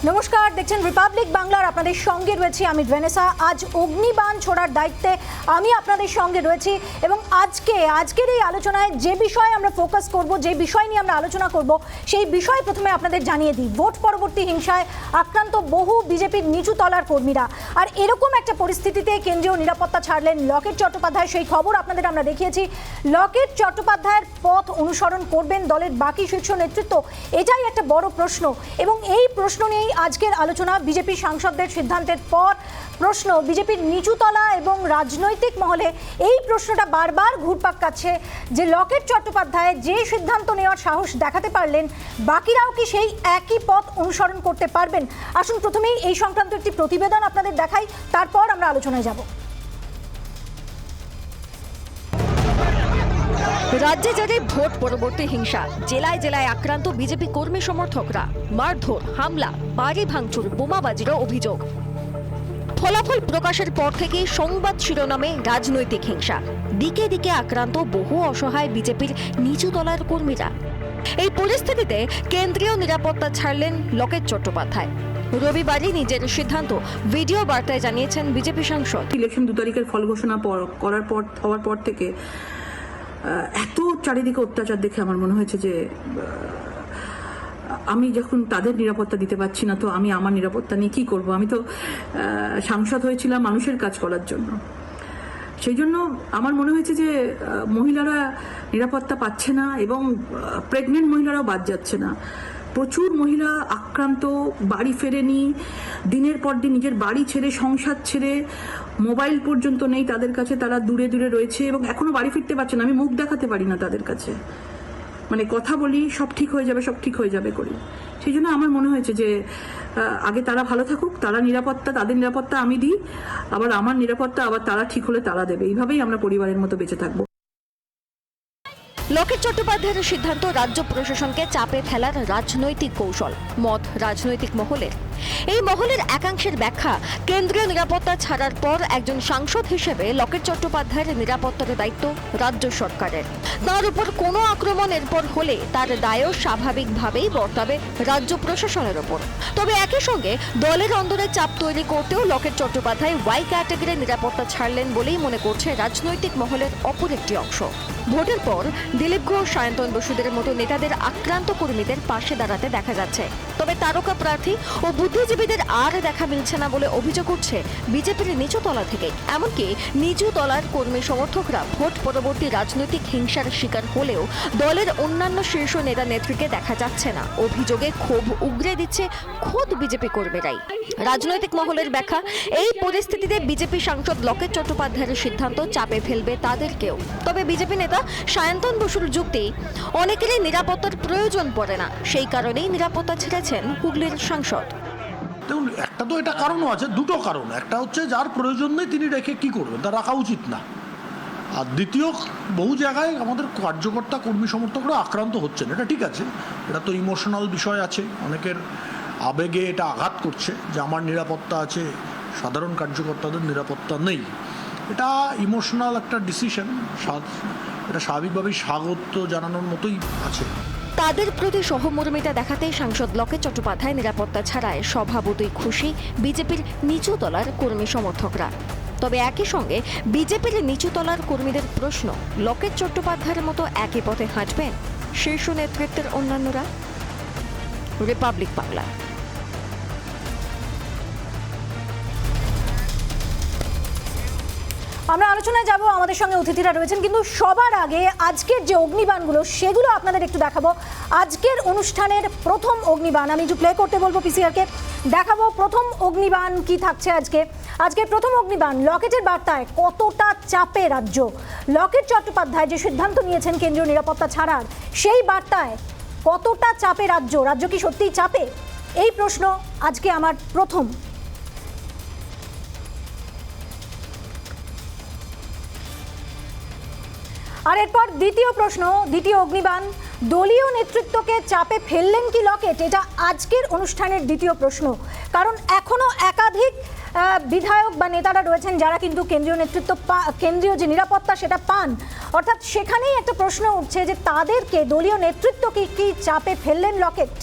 নমস্কার, দেখছেন রিপাবলিক বাংলার। আপনাদের সঙ্গে রয়েছি আমি ভেনেসা। আজ অগ্নিবাণ ছোড়ার দায়িত্বে আমি আপনাদের সঙ্গে রয়েছি এবং আজকের এই আলোচনায় যে বিষয়ে আমরা ফোকাস করব, যে বিষয় নিয়ে আমরা আলোচনা করব, সেই বিষয় প্রথমে আপনাদের জানিয়ে দিই। ভোট পরবর্তী হিংসায় আক্রান্ত বহু বিজেপির নিচু তলার কর্মীরা। আর এরকম একটা পরিস্থিতিতে কেন্দ্রীয় নিরাপত্তা ছাড়লেন লকেট চট্টোপাধ্যায়। সেই খবর আপনাদের আমরা দেখিয়েছি। লকেট চট্টোপাধ্যায়ের পথ অনুসরণ করবেন দলের বাকি শীর্ষ নেতৃত্ব, এটাই একটা বড় প্রশ্ন। এবং এই প্রশ্ন নিয়েই আজকের আলোচনা। বিজেপি সাংসদদের সিদ্ধান্তের পর প্রশ্ন বিজেপির নিচুতলা এবং রাজনৈতিক মহলে এই প্রশ্নটা বারবার ঘুরপাক খাচ্ছে যে লকেট চট্টোপাধ্যায় যে সিদ্ধান্ত নেওয়ার সাহস দেখাতে পারলেন, বাকিরাও কি সেই একই পথ অনুসরণ করতে পারবেন? আসুন প্রথমেই এই সংক্রান্ত একটি প্রতিবেদন আপনাদের দেখাই, তারপর আমরা আলোচনায় যাব। রাজ্যে জারি ভোট পরবর্তী হিংসা, জেলায় জেলায় আক্রান্ত বিজেপি কর্মী সমর্থকরা, মারধর, হামলা, বাড়ি ভাঙচুর, বোমাবাজিরও অভিযোগ। ফলাফল প্রকাশের পর থেকে সংবাদ শিরোনামে রাজনৈতিক হিংসা, দিকে দিকে আক্রান্ত বহু অসহায় বিজেপির নিচু তলার কর্মীরা। এই পরিস্থিতিতে কেন্দ্রীয় নিরাপত্তা ছাড়লেন লকেট চট্টোপাধ্যায়। রবিবারই নিজের সিদ্ধান্ত ভিডিও বার্তায় জানিয়েছেন বিজেপি সাংসদ। ইলেকশন 2 তারিখের ফল ঘোষণা হওয়ার পর থেকে এত চারিদিকে অত্যাচার দেখে আমার মনে হয়েছে যে আমি যখন তাদের নিরাপত্তা দিতে পারছি না, তো আমি আমার নিরাপত্তা নিয়ে কি করব? আমি তো সাংসদ হয়েছিলাম মানুষের কাজ করার জন্য। সেই জন্য আমার মনে হয়েছে যে মহিলারা নিরাপত্তা পাচ্ছে না এবং প্রেগনেন্ট মহিলারাও বাদ যাচ্ছে না। প্রচুর মহিলা আক্রান্ত, বাড়ি ফেরেনি, দিনের পর দিন নিজের বাড়ি ছেড়ে, সংসার ছেড়ে, মোবাইল পর্যন্ত নেই তাদের কাছে, তারা দূরে দূরে রয়েছে এবং এখনো বাড়ি ফিরতে পারছে না। আমি মুখ দেখাতে পারি না তাদের কাছে, মানে কথা বলি সব ঠিক হয়ে যাবে, সব ঠিক হয়ে যাবে করি। সেই জন্য আমার মনে হয়েছে যে আগে তারা ভালো থাকুক, তাদের নিরাপত্তা আমি দিই, আবার আমার নিরাপত্তা আবার তারা ঠিক হলে তারা দেবে। এইভাবেই আমরা পরিবারের মতো বেঁচে থাকবো। লকেট চট্টোপাধ্যায়ের সিদ্ধান্ত রাজ্য প্রশাসনকে চাপে ফেলার রাজনৈতিক কৌশল, মত রাজনৈতিক মহলের। এই মহলের একাংশের ব্যাখ্যা, কেন্দ্রীয় নিরাপত্তা ছাড়ার পর একজন সাংসদ হিসেবে লকেট চট্টোপাধ্যায়ের নিরাপত্তার দায়িত্ব রাজ্য সরকারের। তার উপর কোনো আক্রমণ এরপর হলে তার দায়ও স্বাভাবিকভাবেই বর্তাবে রাজ্য প্রশাসনের ওপর। তবে একই সঙ্গে দলের অন্দরে চাপ তৈরি করতেও লকেট চট্টোপাধ্যায় ওয়াই ক্যাটাগরির নিরাপত্তা ছাড়লেন বলেই মনে করছে রাজনৈতিক মহলের অপর একটি অংশ। ভোটের পর দিলীপ ঘোষ, সায়ন্তন বসুদের মতো নেতাদের আক্রান্ত কর্মীদের পাশে দাঁড়াতে দেখা যাচ্ছে। তবে তারকা প্রার্থী ও বুদ্ধিজীবীদের আর দেখা মিলছে না বলে অভিযোগ উঠছে বিজেপির নিচু তলা থেকে। এমনকি নিচু তলার কর্মী সমর্থকরা ভোট পরবর্তী রাজনৈতিক হিংসার শিকার হলেও দলের অন্যান্য শীর্ষ নেতা নেত্রীকে দেখা যাচ্ছে না। অভিযোগে ক্ষোভ উগরে দিচ্ছে খোদ বিজেপি কর্মীরাই। রাজনৈতিক মহলের ব্যাখ্যা, এই পরিস্থিতিতে বিজেপি সাংসদ লকেট চট্টোপাধ্যায়ের সিদ্ধান্ত চাপে ফেলবে তাদেরকেও। তবে বিজেপি নেতা সায়ন্তন বসুর যুক্তি, অনেকেরই নিরাপত্তার প্রয়োজন পড়ে না, সেই কারণেই নিরাপত্তা ছেড়েছেন হুগলির সাংসদ। দেখুন, একটা তো এটা কারণও আছে, দুটো কারণ। একটা হচ্ছে যার প্রয়োজন নেই তিনি রেখে কি করবেন, তা রাখা উচিত না। আর দ্বিতীয়, বহু জায়গায় আমাদের কার্যকর্তা কর্মী সমর্থকরা আক্রান্ত হচ্ছেন, এটা ঠিক আছে, এটা তো ইমোশনাল বিষয় আছে, অনেকের আবেগে এটা আঘাত করছে যে আমার নিরাপত্তা আছে, সাধারণ কার্যকর্তাদের নিরাপত্তা নেই। এটা ইমোশনাল একটা ডিসিশন, এটা স্বাভাবিকভাবেই স্বাগত জানানোর মতোই আছে। তাদের প্রতি সহমর্মিতা দেখাতেই সাংসদ লকেট চট্টোপাধ্যায় নিরাপত্তা ছাড়ায় স্বভাবতই খুশি বিজেপির নিচু তলার কর্মী সমর্থকরা। তবে একই সঙ্গে বিজেপির নিচু তলার কর্মীদের প্রশ্ন, লকেট চট্টোপাধ্যায়ের মতো একই পথে হাঁটবেন শীর্ষ নেতৃত্বের অন্যান্যরা? রিপাবলিক বাংলা। আমরা আলোচনায় যাব, আমাদের সঙ্গে অতিথিরা রয়েছেন, কিন্তু সবার আগে আজকের যে অগ্নিবাণগুলো সেগুলো আপনাদের একটু দেখাবো। আজকের অনুষ্ঠানের প্রথম অগ্নিবাণ আমি একটু প্লে করতে বলবো পিসিআরকে, দেখাবো প্রথম অগ্নিবাণ কি থাকছে আজকের প্রথম অগ্নিবাণ। লকেটের বার্তায় কতটা চাপে রাজ্য, লকেট চট্টোপাধ্যায় যে সিদ্ধান্ত নিয়েছেন কেন্দ্রীয় নিরাপত্তা ছাড়ার, সেই বার্তায় কতটা চাপে রাজ্য কি সত্যিই চাপে? এই প্রশ্ন আজকে আমার প্রথম। আর এরপর দ্বিতীয় প্রশ্ন, দ্বিতীয় অগ্নিবাণ, দলীয় নেতৃত্বকে চাপে ফেললেন কি লকেট? এটা আজকের অনুষ্ঠানের দ্বিতীয় প্রশ্ন। কারণ এখনো একাধিক বিধায়ক বা নেতারা রয়েছেন যারা কিন্তু কেন্দ্রীয় যে নিরাপত্তা সেটা পান। অর্থাৎ সেখানেই একটা প্রশ্ন উঠছে যে তাদেরকে, দলীয় নেতৃত্বকে কি চাপে ফেললেন লকেট?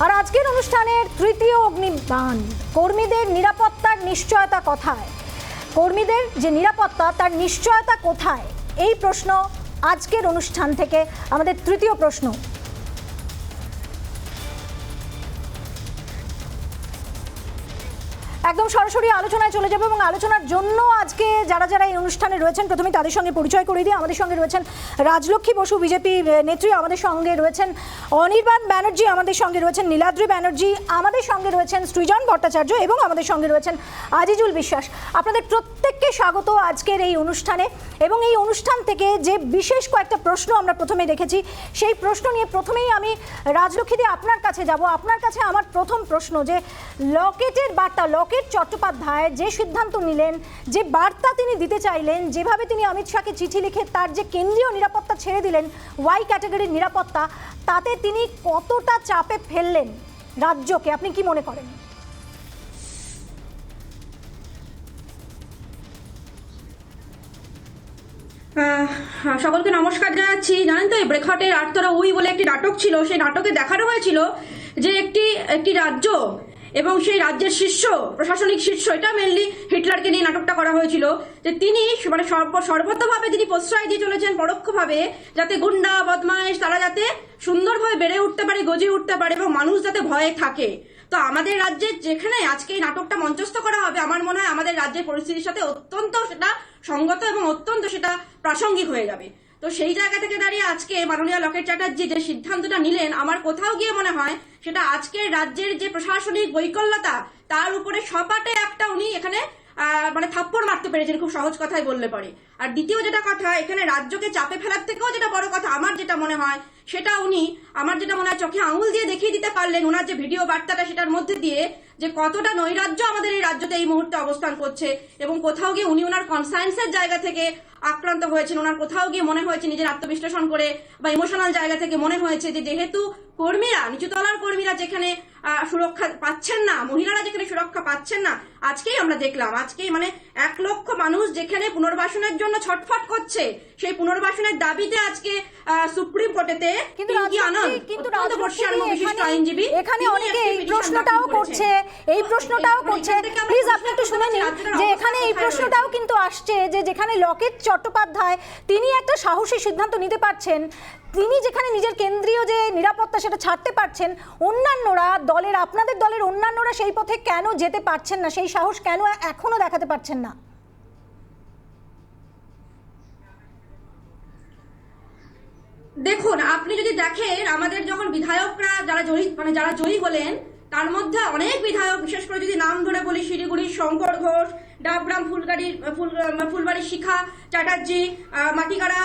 আর আজকের অনুষ্ঠানের তৃতীয় অগ্নিবাণ, কর্মীদের নিরাপত্তার নিশ্চয়তা কোথায়? কর্মীদের যে নিরাপত্তা তার নিশ্চয়তা কোথায়? এই প্রশ্ন আজকের অনুষ্ঠান থেকে আমাদের তৃতীয় প্রশ্ন। একদম সরাসরি আলোচনায় চলে যাবো এবং আলোচনার জন্য আজকে যারা যারা এই অনুষ্ঠানে রয়েছেন প্রথমে তাদের সঙ্গে পরিচয় করিয়ে দিই। আমাদের সঙ্গে রয়েছেন রাজলক্ষ্মী বসু, বিজেপি নেত্রী, আমাদের সঙ্গে রয়েছেন অনির্বাণ ব্যানার্জি, আমাদের সঙ্গে রয়েছেন নীলাদ্রি ব্যানার্জি, আমাদের সঙ্গে রয়েছেন সৃজন ভট্টাচার্য এবং আমাদের সঙ্গে রয়েছেন আজিজুল বিশ্বাস। আপনাদের প্রত্যেককে স্বাগত আজকের এই অনুষ্ঠানে। এবং এই অনুষ্ঠান থেকে যে বিশেষ কয়েকটা প্রশ্ন আমরা প্রথমে রেখেছি, সেই প্রশ্ন নিয়ে প্রথমেই আমি রাজলক্ষ্মী দিয়ে আপনার কাছে যাব। আপনার কাছে আমার প্রথম প্রশ্ন, যে লকেটের বার্তা, লকেট চট্টোপাধ্যায় যে সিদ্ধান্ত নিলেন, যে বার্তা তিনি দিতে চাইলেন, যেভাবে তিনি অমিত শাহকে চিঠি লিখে তার যে কেন্দ্রীয় নিরাপত্তা ছেড়ে দিলেন, ওয়াই ক্যাটাগরির নিরাপত্তা, তাতে তিনি কতটা চাপে ফেললেন রাজ্যকে, আপনি কি মনে করেন? সকলকে নমস্কার জানাচ্ছি। জানেন তো, এই ব্রেকআউটের আটতরা উই বলে একটি নাটক ছিল, সেই নাটকে দেখানো হয়েছিল যে একটি রাজ্য এবং সেই রাজ্যের শীর্ষ প্রশাসনিক শীর্ষ, এটা মেনলি হিটলারকে নিয়ে নাটকটা করা হয়েছিল, যে তিনি মানে সর্বতভাবে তিনি প্রশ্রয় দিয়ে চলেছেন পরোক্ষভাবে, যাতে গুন্ডা বদমাইশ তারা যাতে সুন্দরভাবে বেড়ে উঠতে পারে, গজিয়ে উঠতে পারে এবং মানুষ যাতে ভয়ে থাকে। তো আমাদের রাজ্যে যেখানে আজকে এই নাটকটা মঞ্চস্থ করা হবে, আমার মনে হয় আমাদের রাজ্যের পরিস্থিতির সাথে অত্যন্ত সেটা সঙ্গত এবং অত্যন্ত সেটা প্রাসঙ্গিক হয়ে যাবে। তো সেই জায়গা থেকে দাঁড়িয়ে আজকে মাননীয় লকেট চ্যাটার্জি যে সিদ্ধান্তটা নিলেন, আমার কোথাও গিয়ে মনে হয় সেটা আজকের রাজ্যের যে প্রশাসনিক বৈকল্যতা তার উপরে সপাটে একটা উনি এখানে মানে থাপ্পড় মারতে পেরেছেন, খুব সহজ কথাই বললে পরে। আর দ্বিতীয় যেটা কথা, এখানে রাজ্যকে চাপে ফেলার থেকেও যেটা বড় কথা আমার যেটা মনে হয়, সেটা উনি আমার যেটা মনে হয় চোখে আঙুল দিয়ে দেখিয়ে দিতে পারলেন ওনার যে ভিডিও বার্তাটা, সেটার মধ্যে দিয়ে যে কতটা নৈরাজ্য আমাদের এই রাজ্যতে এই মুহূর্তে অবস্থান করছে এবং কোথাও গিয়ে উনি ওনার কনসায়েন্সের জায়গা থেকে আক্রান্ত হয়েছেন। ওনার কোথাও গিয়ে মনে হয়েছে নিজের আত্মবিশ্লেষণ করে বা ইমোশনাল জায়গা থেকে মনে হয়েছে যে যেহেতু কর্মীরা, নিচুতলার কর্মীরা যেখানে সুরক্ষা পাচ্ছেন না, মহিলারা যেখানে সুরক্ষা পাচ্ছেন না, আজকেই আমরা দেখলাম, আজকেই মানে 1 লক্ষ মানুষ যেখানে পুনর্বাসনের জন্য ছটফট করছে, সেই পুনর্বাসনের দাবিতে আজকে সুপ্রিম কোর্টেতে এখানে অনেকে এই প্রশ্নটাও করছে, প্লিজ আপনি একটু শুনে নিন, যে এখানে এই প্রশ্নটাও কিন্তু আসছে যে যেখানে লকেট চট্টোপাধ্যায় তিনি একটা সাহসী সিদ্ধান্ত নিতে পারছেন, তিনি যেখানে নিজের কেন্দ্রীয় যে নিরাপত্তা সেটা ছাড়তে পারছেন, অন্যান্যরা দলের, আপনাদের দলের অন্যান্যরা সেই পথে কেন যেতে পারছেন না, সেই সাহস কেন এখনো দেখাতে পারছেন না? দেখুন, আপনি যদি দেখেন আমাদের যখন বিধায়করা যারা জয়ী হলেন, তার মধ্যে অনেক বিধায়ক, বিশেষ করে যদি নাম ধরে বলি, শিলিগুড়ির শঙ্কর ঘোষ, ডাবগ্রাম ফুলবাড়ির শিখা চ্যাটার্জি, মাটিগাড়া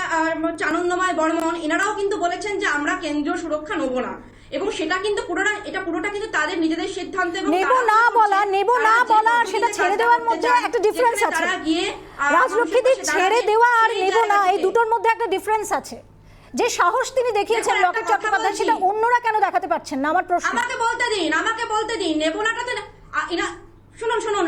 আনন্দময় বর্মন, এনারাও কিন্তু বলেছেন যে আমরা কেন্দ্রীয় সুরক্ষা নেব না। এবং সেটা কিন্তু পুরোটা কিন্তু তাদের নিজেদের সিদ্ধান্ত, এবং নেব না বলা সেটা ছেড়ে দেওয়ার মধ্যে একটা ডিফারেন্স আছে। রাজলক্ষ্মী, ছেড়ে দেওয়া আর নেব না, এই দুটোর মধ্যে একটা ডিফারেন্স আছে। যে সাহস তিনি দেখিয়েছেন লকেট চট্টোপাধ্যায়, সেটা অন্যরা কেন দেখাতে পারছেন না? আমার প্রশ্ন। আমাকে বলতে দিন নেব নাটা তো শুনুন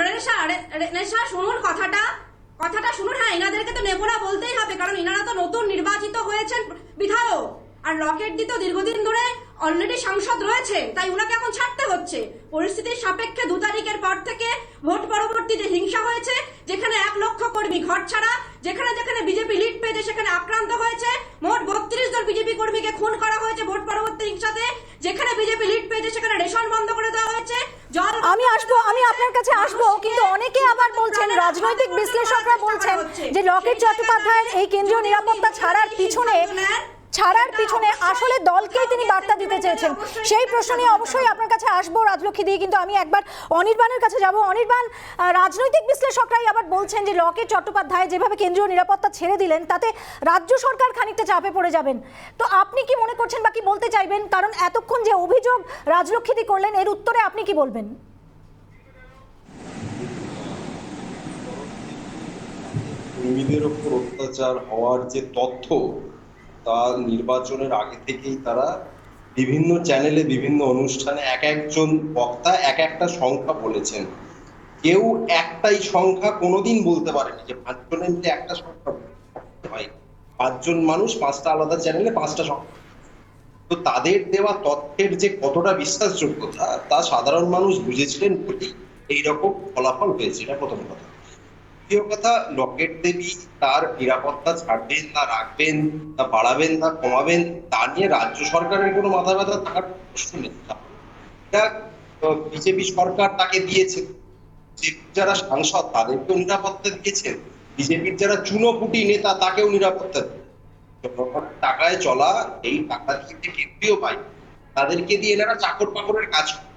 রেশা শুনুন, কথাটা শুনুন। হ্যাঁ, এনাদেরকে তো নেব না বলতেই হবে, কারণ এনারা তো নতুন নির্বাচিত হয়েছেন বিধায়ক, আর লকেট দি তো দীর্ঘদিন ধরে অলরেডি সাংসদ রয়েছে, তাই ওনাকে এখন ছাড়তে হচ্ছে। পরিস্থিতির সাপেক্ষে 2 তারিখের পর থেকে ভোট পরবর্তী যে হিংসা হয়েছে, যেখানে 1 লক্ষ কর্মী ঘর ছাড়া, যেখানে বিজেপি লিড পেয়েছে সেখানে আক্রান্ত হয়েছে, মোট 32 জন বিজেপি কর্মীকে খুন করা হয়েছে ভোট পরবর্তী হিংসাতে, যেখানে বিজেপি লিড পেয়েছে সেখানে রেশন বন্ধ করে দেওয়া হয়েছে। আমি আপনার কাছে আসবো, কিন্তু অনেকে আবার বলছেন, রাজনৈতিক বিশ্লেষকরা বলছেন যে লকেট চট্টোপাধ্যায়ের এই কেন্দ্রীয় নিরাপত্তা ছাড়ার পিছনে আসলে দলকেই তিনি বার্তা দিতে চেয়েছেন। সেই প্রশ্ন নিয়ে অবশ্যই আপনার কাছে আসবো রাজলক্ষ্মী দিয়ে, কিন্তু আমি একবার অনির্বাণের কাছে যাব। অনির্বাণ, রাজনৈতিক বিশ্লেষকরাই আবার বলছেন যে লকেট চট্টোপাধ্যায় যেভাবে কেন্দ্রীয় নিরাপত্তা ছেড়ে দিলেন, তাতে রাজ্য সরকার খানিকটা চাপে পড়ে যাবেন। তো আপনি কি মনে করছেন বা কি বলতে চাইবেন? কারণ এতক্ষণ যে অভিযোগ রাজলক্ষ্মী দি করলেন, এর উত্তরে আপনি কি বলবেন? কর্মীদের উপর অত্যাচার হওয়ার যে তথ্য, তা নির্বাচনের আগে থেকেই তারা বিভিন্ন চ্যানেলে, বিভিন্ন অনুষ্ঠানে একজন বক্তা একটা সংখ্যা বলেছেন। কেউ একটাই সংখ্যা কোনোদিন বলতে পারেনি যে 5 জনের মিলে একটা সংখ্যা হয়। 5 জন মানুষ 5টা আলাদা চ্যানেলে 5টা সংখ্যা। তো তাদের দেওয়া তথ্যের যে কতটা বিশ্বাসযোগ্যতা তা সাধারণ মানুষ বুঝেছিলেন বলেই এইরকম ফলাফল হয়েছে। এটা প্রথম কথা। দ্বিতীয় কথা, লকেট দেবী তার নিরাপত্তা ছাড়বেন না রাখবেন না বাড়াবেন না কমাবেন তা নিয়ে রাজ্য সরকারের কোনো মাথা ব্যথা থাকার প্রশ্ন নেই। এটা বিজেপি সরকার তাকে দিয়েছে, যারা সাংসদ তাদেরকেও নিরাপত্তা দিয়েছেন, বিজেপির যারা চুনোপুটি নেতা তাকেও নিরাপত্তা টাকায় চলা এই টাকা দিয়ে কেন্দ্রীয় পাই তাদেরকে দিয়ে এনারা চাকর পাকরের কাজ করে।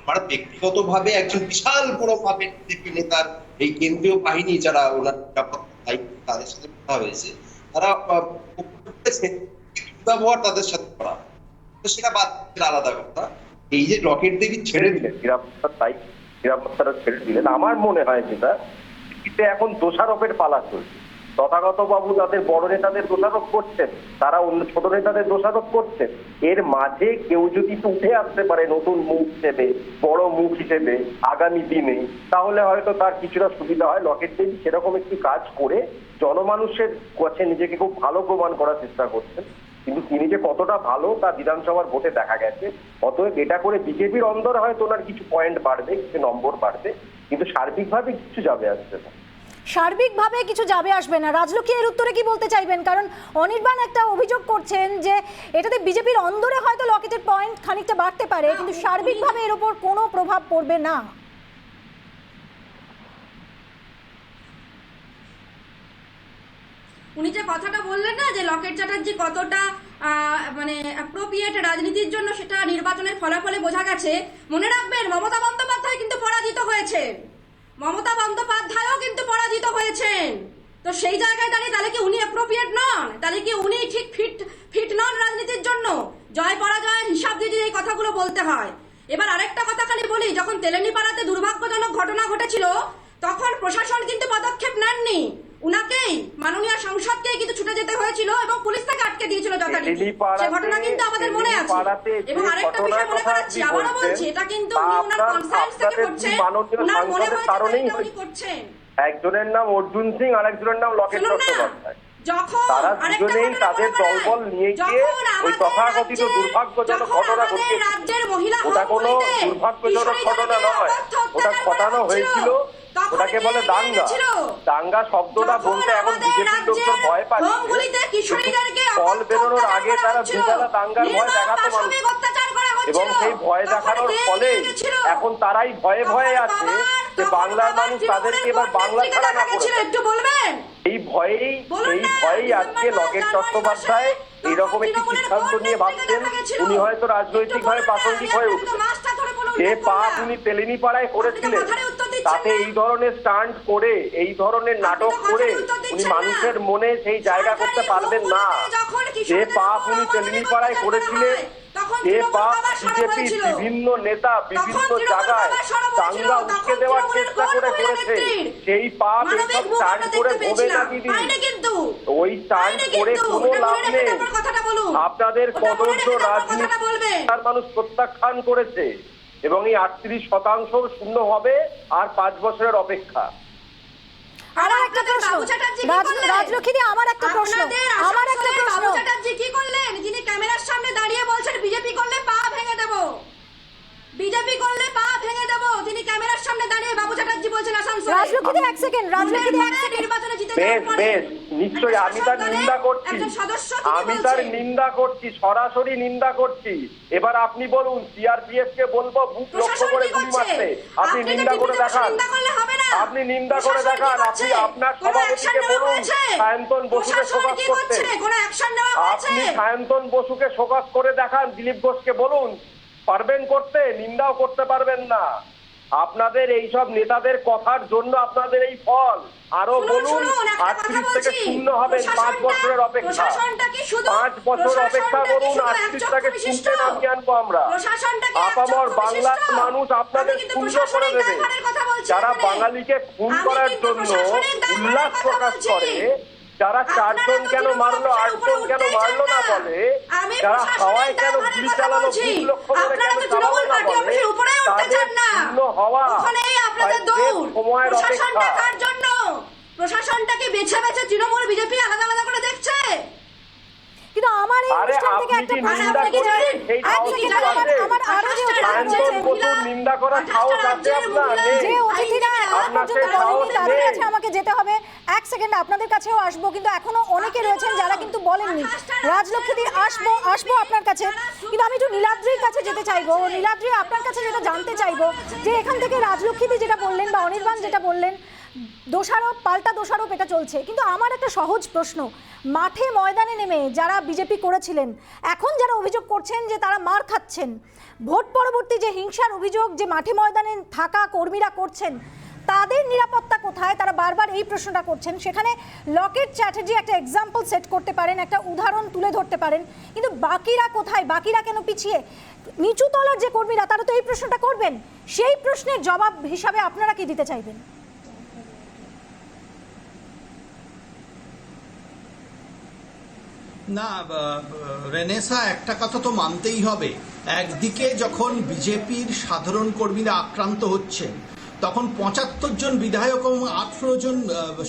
আমার ব্যক্তিগতভাবে একজন বিশাল বড় পাপের বিজেপি নেতার এই কেন্দ্রীয় বাহিনী যারা ওনার নিরাপত্তা দায়িত্ব তাদের সাথে কথা হয়েছে, তারা ব্যবহার তাদের সাথে করা, তো সেটা বাদ আলাদা কথা। এই যে লকেট দেবী ছেড়ে দিলেন নিরাপত্তার দায়িত্ব, নিরাপত্তাটা ছেড়ে দিলেন, আমার মনে হয় যেটা এখন দোষারোপের পালা চলছে। তথাগত বাবু তাদের বড় নেতাদের দোষারোপ করছেন, তারা অন্য ছোট নেতাদের দোষারোপ করছেন। এর মাঝে কেউ যদি উঠে আসতে পারে নতুন মুখ হিসেবে, বড় মুখ হিসেবে আগামী দিনে, তাহলে হয়তো তার কিছুটা সুবিধা হয়। লকেট দেবী সেরকম একটি কাজ করে জনমানুষের কাছে নিজেকে খুব ভালো প্রমাণ করার চেষ্টা করছেন, কিন্তু তিনি যে কতটা ভালো তা বিধানসভার ভোটে দেখা গেছে। অতএব এটা করে বিজেপির অন্দর হয়তো ওনার কিছু পয়েন্ট বাড়বে, কিছু নম্বর বাড়বে, কিন্তু সার্বিকভাবে কিছু যাবে আসবে না। সার্বিকভাবে কিছু যাবে আসবে না। রাজলক্ষ্মী এর উত্তরে কি বলতে চাইবেন? কারণ অনির্বাণ একটা অভিযোগ করছেন যে এটাতে বিজেপির অন্দরে হয়তো লকেটের পয়েন্ট খানিকটা বাড়তে পারে, কিন্তু সার্বিকভাবে এর উপর কোনো প্রভাব পড়বে না। উনি যে কথাটা বললেন না যে লকেট চ্যাটার্জি কতটা মানে অ্যাপ্রোপ্রিয়েট রাজনীতির জন্য, সেটা নির্বাচনের ফলাফলে বোঝা গেছে। মনে রাখবেন, মমতা বন্দ্যোপাধ্যায় কিন্তু পরাজিত হয়েছেন, মমতা বন্দ্যোপাধ্যায়ও কিন্তু পরাজিত হয়েছেন। তো সেই জায়গায় দাঁড়িয়ে তাহলে কি উনি অ্যাপ্রোপ্রিয়েট নন? তাহলে কি উনি ঠিক ফিট নন রাজনীতির জন্য? জয় পরাজয়ের হিসাব দিয়ে এই কথাগুলো বলতে হয়। এবার আরেকটা কথা খালি বলি, যখন তেলেনীপাড়াতে দুর্ভাগ্যজনক ঘটনা ঘটেছিল তখন প্রশাসন কিন্তু পদক্ষেপ নেননি, উনাকেই মাননীয় সংসদকেই কিন্তু ছুটে যেতে হয়েছিল এবং পুলিশ তাকে আটকে দিয়েছিল যথারীতি। সে ঘটনা কিন্তু আমাদের মনে আছে। এবং আরেকটা বিষয় মনে করাচ্ছি, আবারও বলছি, এটা কিন্তু উনি ওনার কনসার্ন থেকে করছেন, ওনার মনে হয়েছে তাই উনি করছেন। একজনের নাম অর্জুন সিং আর একজনের নাম লকেট চট্টোপাধ্যায়। যখন তারা দুজনেই তাদের দলবল নিয়ে গিয়ে ওই তথাকথিত দুর্ভাগ্যজনক ঘটনা ঘটিয়েছে। ওটা কোনো দুর্ভাগ্যজনক ঘটনা নয়, ওটা ঘটানো হয়েছিল, ওটাকে বলে দাঙ্গা। দাঙ্গা শব্দটা বলতে এখন বিজেপির লোকজন ভয় পাচ্ছে। ফল বেরোনোর আগে তারা দুবেলা দাঙ্গার ভয় দেখাতো মানুষ, এবং সেই ভয় দেখানোর ফলে এখন তারাই ভয়ে ভয়ে আছে যে বাংলার মানুষ তাদেরকে এবার বাংলা ছাড়া না করে। এই ভয়েই আজকে লকেট চট্টোপাধ্যায় এইরকম একটি সিদ্ধান্ত নিয়ে ভাবছেন। উনি হয়তো রাজনৈতিকভাবে প্রাসঙ্গিক হয়ে উঠছেন। যে পাপ উনি তেলেনীপাড়ায় করেছিলেন, তাতে এই ধরনের স্টান্ট করে, এই ধরনের নাটক করে উনি মানুষের মনে সেই জায়গা করতে পারবেন না। যে পাপ উনি তেলেনীপাড়ায় করেছিলেন, যে পাপ বিজেপির বিভিন্ন নেতা বিভিন্ন জায়গায় দাঙ্গা উস্কে দেওয়ার চেষ্টা করে করেছে, সেই পাপ এইসব স্টান্ট করে হবে না দিদি। ওই স্টান্ট করে কোনো লাভ নেই। আপনাদের কদর্য রাজনীতি মানুষ প্রত্যাখ্যান করেছে, এবং এই 38% শূন্য হবে আর 5 বছরের অপেক্ষা। আমার একটা প্রশ্ন রাজলক্ষ্মী, আমার একটা প্রশ্ন বাবু চ্যাটার্জি কি করলেন? যিনি ক্যামেরার সামনে দাঁড়িয়ে বলছেন বিজেপি করলে পা ভেঙে দেব, বিজেপি করলে পা ভেঙে দেব, তিনি ক্যামেরার সামনে দাঁড়িয়ে বাবু চ্যাটার্জি বলছেন আসানসোলে। রাজলক্ষ্মী এক সেকেন্ড, নির্বাচনে জিতে বেশ নিশ্চয়ই আমি তার নিন্দা করছি, আমি তার নিন্দা করছি, সরাসরি নিন্দা করছি। এবার আপনি বলুন, সিআরপিএফ কে বলবো বুক লক্ষ্য করে গুলি মারতে? আপনি নিন্দা করে দেখান, আপনি নিন্দা করে দেখান। আপনি আপনার সভাপতিকে বলুন সায়ন্তন বসুকে শোকজ করতে, আপনি সায়ন্তন বসুকে শোকজ করে দেখান। দিলীপ ঘোষকে বলুন, পারবেন করতে? নিন্দাও করতে পারবেন না। আপনাদের এইসব নেতাদের কথার জন্য আপনাদের এই ফল। আরো বলুন 38 থেকে শূন্য হবে, 5 বছরের অপেক্ষা, 5 বছর অপেক্ষা করুন, 38টাকে শূন্যে নামিয়ে আনবো আমরা। আপামর বাংলার মানুষ আপনাদের শূন্য করে দেবে। যারা বাঙালিকে খুন করার জন্য উল্লাস প্রকাশ করে, যারা 4 জন কেন মারলো, 8 জন কেন মারলো না বলে, যারা হাওয়ায় কেন গুলি চালানো, বুক লক্ষ্য করে কেন চালালো না বলে, তাদের শূন্য হওয়া সময়ের অপেক্ষা। প্রশাসনটাকে বেছে বেছে তৃণমূল বিজেপি আলাদা আলাদা করে দেখছে। কিন্তু আমার এই আরে অনুষ্ঠান থেকে আপনি একটা কি প্রশ্ন নিন্দা রেখে করছেন? যান। সেই এক সাহস সেকেন্ড, কি আছে? আমার আরো যে অতিথি সায়ন্তন রয়েছেন, বসুর নিন্দা করার সাহস আছে আপনার? নেই। যে অতিথিরা এখন আপনার পর্যন্ত সেই সাহস বলেনি তাদের নেই। কাছে আমাকে যেতে হবে। এক সেকেন্ড, আপনাদের কাছেও আসবো, কিন্তু এখনো অনেকে রয়েছেন যারা কিন্তু বলেননি। রাজলক্ষ্মীদি আসবো আপনার কাছে, কিন্তু আমি একটু নীলাদ্রির কাছে যেতে চাইবো। নীলাদ্রি, আপনার কাছে যেটা জানতে চাইবো যে এখান থেকে রাজলক্ষ্মীদি যেটা বললেন বা অনির্বাণ যেটা বললেন, দোষারোপ পাল্টা দোষারোপ এটা চলছে, কিন্তু আমার একটা সহজ প্রশ্ন, মাঠে ময়দানে নেমে যারা বিজেপি করেছিলেন, এখন যারা অভিযোগ করছেন যে তারা মার খাচ্ছেন, ভোট পরবর্তী যে হিংসার অভিযোগ যে মাঠে ময়দানে থাকা কর্মীরা করছেন, তাদের নিরাপত্তা কোথায়? তারা বারবার এই প্রশ্নটা করছেন। সেখানে লকেট চ্যাটার্জি একটা এক্সাম্পল সেট করতে পারেন, একটা উদাহরণ তুলে ধরতে পারেন, কিন্তু বাকিরা কোথায়? বাকিরা কেন পিছিয়ে? নিচু তলার যে কর্মীরা তারা তো এই প্রশ্নটা করবেন। সেই প্রশ্নের জবাব হিসাবে আপনারা কি দিতে চাইবেন? না, রেনেসা, একটা কথা তো মানতেই হবে। একদিকে যখন বিজেপির সাধারণ কর্মীরা আক্রান্ত হচ্ছেন, তখন ৭৫ জন বিধায়ক এবং ১৮ জন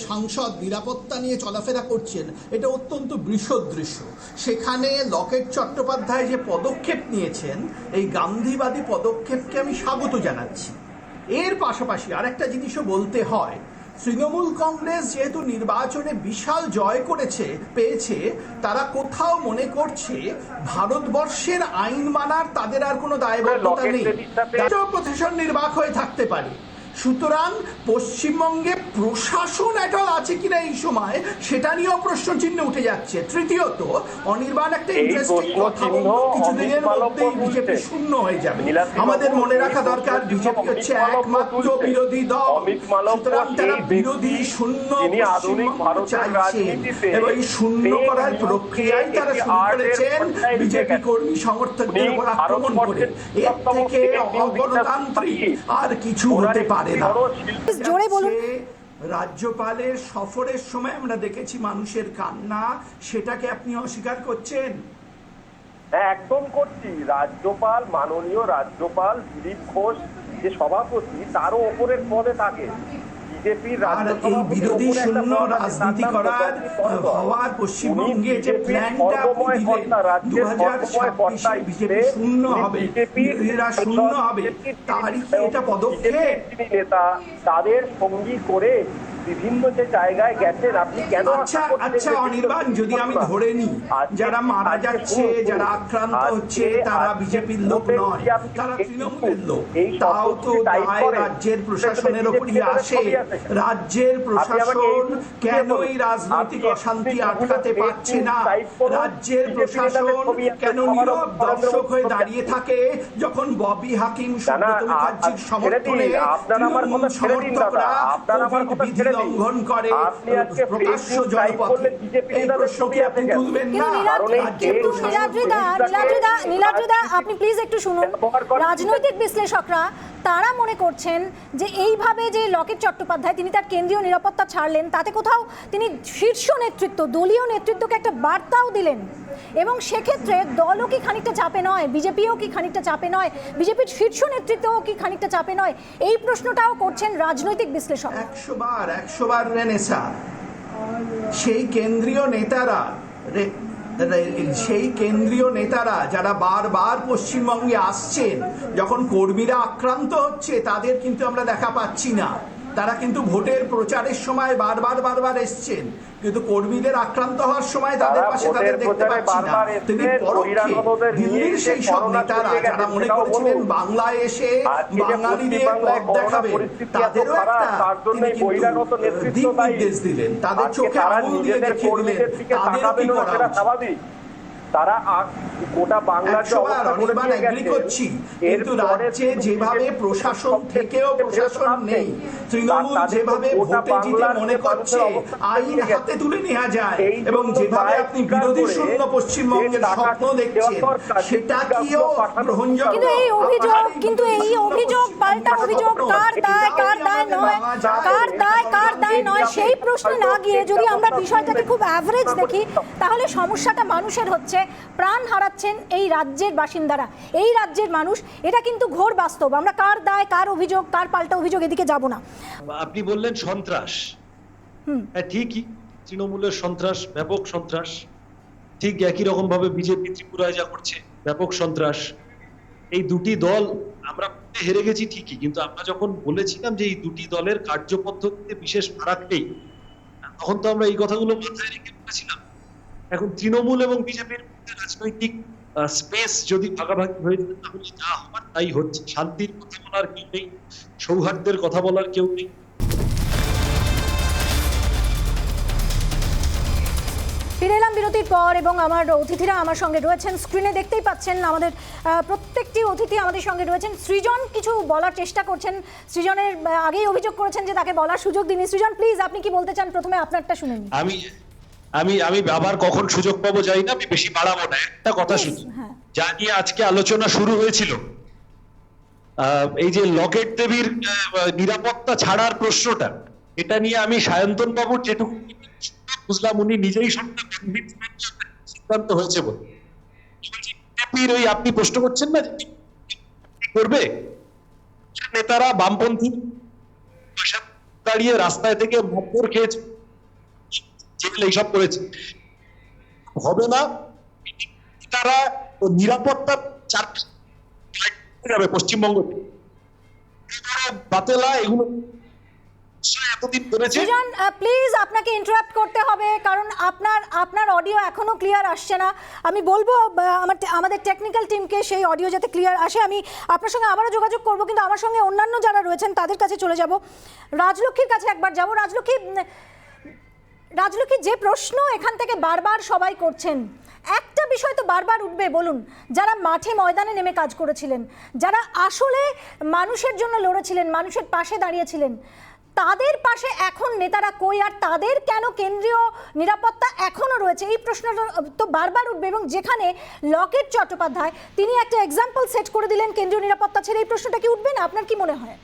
সাংসদ নিরাপত্তা নিয়ে চলাফেরা করছেন, এটা অত্যন্ত বৃষদ দৃশ্য। সেখানে লকেট চট্টোপাধ্যায় যে পদক্ষেপ নিয়েছেন, এই গান্ধীবাদী পদক্ষেপকে আমি স্বাগত জানাচ্ছি। এর পাশাপাশি আরেকটা জিনিসও বলতে হয়, তৃণমূল কংগ্রেস যেহেতু নির্বাচনে বিশাল জয় পেয়েছে, তারা কোথাও মনে করছে ভারতবর্ষের আইন মানার তাদের আর কোনো দায়বদ্ধতা নেই, প্রশাসন নির্বাক হয়ে থাকতে পারে। সুতরাং পশ্চিমবঙ্গে প্রশাসন এটল আছে কিনা এই সময়, সেটা নিয়েও প্রশ্ন চিহ্ন উঠে যাচ্ছে। তৃতীয়ত, অনির্বাণ একটা ইন্টারেস্টিং কথা বলল, কিছুদিনের মধ্যেই বিজেপি শূন্য হয়ে যাবে। আমাদের মনে রাখা দরকার, বিজেপি হচ্ছে একমাত্র বিরোধী দল, সুতরাং তারা বিরোধী শূন্য পশ্চিমবঙ্গ চাইছে, এবং এই শূন্য করার প্রক্রিয়ায় তারা শুরু করেছেন বিজেপি কর্মী সমর্থকদের উপর আক্রমণ করে। এর থেকে অগণতান্ত্রিক আর কিছু হতে পারে না। জোরে বলুন। রাজ্যপালের সফরের সময় আমরা দেখেছি মানুষের কান্না, সেটাকে আপনি অস্বীকার করছেন? হ্যাঁ, একদম করছি। রাজ্যপাল, মাননীয় রাজ্যপাল দিলীপ ঘোষ যে সভাপতি, তারও ওপরের পদে থাকে। বিজেপির এই বিরোধী শূন্য রাজনীতি করার হওয়ার পশ্চিমবঙ্গে যে প্ল্যানটা আপনি দিলেন, 2026 বিজেপি শূন্য হবে, বিরোধীরা শূন্য হবে, তারই কি এটা পদক্ষেপ? নেতা তাদের সঙ্গী করে বিভিন্ন যে জায়গায় গেছেন, আপনি কেন? আচ্ছা অনির্বাণ, যদি আমি ধরে নিই যারা মারা যাচ্ছে, যারা আক্রান্ত হচ্ছে, তারা বিজেপির লোক নয়, তারা তৃণমূলের লোক, তাও তো দায় রাজ্যের প্রশাসনের ওপরই আসে। রাজ্যের প্রশাসন কেন এই রাজনৈতিক অশান্তি আটকাতে পারছে না? রাজ্যের প্রশাসন কেন নীরব দর্শক হয়ে দাঁড়িয়ে থাকে যখন ববি হাকিম, সুব্রত মুখার্জির সমর্থনে তৃণমূল সমর্থকরা কোভিড বিধি লঙ্ঘন করে প্রকাশ্য জনপথে? এই প্রশ্ন কি আপনি তুলবেন না? কিন্তু নীলাদ্রিদা, আপনি প্লিজ একটু শুনুন। রাজনৈতিক বিশ্লেষকরা তারা মনে করছেন যে এইভাবে যে লকেট চট্টোপাধ্যায় তিনি তার কেন্দ্রীয় নিরাপত্তা ছাড়লেন, তাতে কোথাও তিনি শীর্ষ নেতৃত্ব, দলীয় নেতৃত্বকে একটা বার্তাও দিলেন, এবং সেক্ষেত্রে দলও কি খানিকটা চাপে নয়, বিজেপিও কি খানিকটা চাপে নয়, বিজেপির শীর্ষ নেতৃত্বও কি খানিকটা চাপে নয়? এই প্রশ্নটাও করছেন রাজনৈতিক বিশ্লেষক। 100 বার রেনেসা, সেই কেন্দ্রীয় নেতারা যারা বারবার পশ্চিমবঙ্গে আসছেন, যখন কর্মীরা আক্রান্ত হচ্ছে তাদের কিন্তু আমরা দেখা পাচ্ছি না। তারা কিন্তু ভোটের প্রচারের সময় বারবার এসছেন, কিন্তু কর্মীদের আক্রান্ত হওয়ার সময় তাদের পাশে তাদের দেখতে পাচ্ছি না। তিনি পরোক্ষে দিল্লির সেই সব নেতারা যারা মনে করেছিলেন বাংলায় এসে বাঙালিদের পথ দেখাবেন, তাদেরও একটা তিনি কিন্তু দিক নির্দেশ দিলেন, তাদের চোখে আঙুল দিয়ে দেখিয়ে দিলেন তাদেরও কি করা উচিত। তারা গোটা বাংলার করছি, কিন্তু রাজ্যে যেভাবে প্রশাসন থেকেও প্রশাসন নেই, তৃণমূল যেভাবে ভোটে জিতে মনে করছে আইন হাতে তুলে নেওয়া যায়, এবং যেভাবে আপনি বিরোধী শূন্য পশ্চিমবঙ্গের স্বপ্ন দেখছেন, সেটা কিও গ্রহণযোগ্য? কিন্তু এই অভিযোগ পাল্টা অভিযোগ, কার দায় নয় সেই প্রশ্নে না গিয়ে যদি আমরা বিষয়টাকে খুব অ্যাভারেজ দেখি, তাহলে সমস্যাটা মানুষের হচ্ছে, প্রাণ হারাচ্ছেন এই রাজ্যের বাসিন্দারা, এই রাজ্যের মানুষ। এটা কিন্তু ঘোর বাস্তব। আমরা কার দায়, কার অভিযোগ, কার পাল্টা অভিযোগ এদিকে যাব না। আপনি বললেন সন্ত্রাস, ঠিকই, তৃণমূলের সন্ত্রাস, ব্যাপক সন্ত্রাস, ঠিক একই রকম ভাবে বিজেপি ত্রিপুরায় যা করছে, ব্যাপক সন্ত্রাস। এই দুটি দল আমরা হেরে গেছি ঠিকই, কিন্তু আমরা যখন বলেছিলাম যে এই দুটি দলের কার্যপদ্ধতিতে বিশেষ ফারাক নেই, তখন তো আমরা এই কথাগুলো মাথায় রেখে বলেছিলাম। এখন তৃণমূল এবং বিজেপির মধ্যে রাজনৈতিক স্পেস যদি ভাগাভাগি হয়ে যায়, তাহলে যা হওয়ার তাই হচ্ছে। শান্তির কথা বলার কেউ নেই, সৌহার্দ্যের কথা বলার কেউ নেই। ফিরে এলাম বিরতির পর এবং আমার অতিথিরা আমার সঙ্গে রয়েছেন। স্ক্রিনে দেখতেই পাচ্ছেন আমাদের প্রত্যেকটি অতিথি আমাদের সঙ্গে রয়েছেন। সৃজন কিছু বলার চেষ্টা করছেন। সৃজনের আগেই অভিযোগ করেছেন যে তাকে বলার সুযোগ দিন। সৃজন প্লিজ, আপনি কি বলতে চান? প্রথমে আপনারটা শুনে নিন। আমি আবার কখন সুযোগ পাবো জানি না, আমি বেশি বাড়াবো না। একটা কথা শুধু, যা নিয়ে আজকে আলোচনা শুরু হয়েছিল, এই যে লকেট দেবীর নিরাপত্তা ছাড়ার প্রশ্নটা, এটা নিয়ে আমি সায়ন্তন বাবুর যেটুকু বুঝলাম, উনি নিজেই সিদ্ধান্ত হয়েছে বলে। ওই আপনি প্রশ্ন করছেন না কি করবে, নেতারা বামপন্থী দাঁড়িয়ে রাস্তায় থেকে মকর খেয়েছে, এইসব করেছে, হবে না। তারা নিরাপত্তা যাবে পশ্চিমবঙ্গ বাতেলা এগুলো এতদিন করেছে। সৃজন প্লিজ, আপনাকে ইন্টারাপ্ট করতে হবে কারণ আপনার অডিও এখনো ক্লিয়ার আসছে না। আমি বলবো আমাদের টেকনিক্যাল টিমকে সেই অডিও যাতে ক্লিয়ার আসে। আমি আপনার সঙ্গে আবারও যোগাযোগ করব, কিন্তু আমার সঙ্গে অন্যান্য যারা রয়েছেন তাদের কাছে চলে যাব। রাজলক্ষ্মীর কাছে একবার যাব। রাজলক্ষ্মী, যে প্রশ্ন এখান থেকে বারবার সবাই করছেন, একটা বিষয় তো বারবার উঠবে, বলুন। যারা মাঠে ময়দানে নেমে কাজ করেছিলেন, যারা আসলে মানুষের জন্য লড়েছিলেন, মানুষের পাশে দাঁড়িয়েছিলেন, তাদের পাশে এখন নেতারা কই? আর তাদের কেন কেন্দ্রীয় নিরাপত্তা এখনো রয়েছে? এই প্রশ্নটা তো বারবার উঠবে। এবং যেখানে লকেট চট্টোপাধ্যায় তিনি একটা এক্সাম্পল সেট করে দিলেন কেন্দ্রীয় নিরাপত্তা ছেড়ে, এই প্রশ্নটা কি উঠবে না? আপনার কি মনে হয়?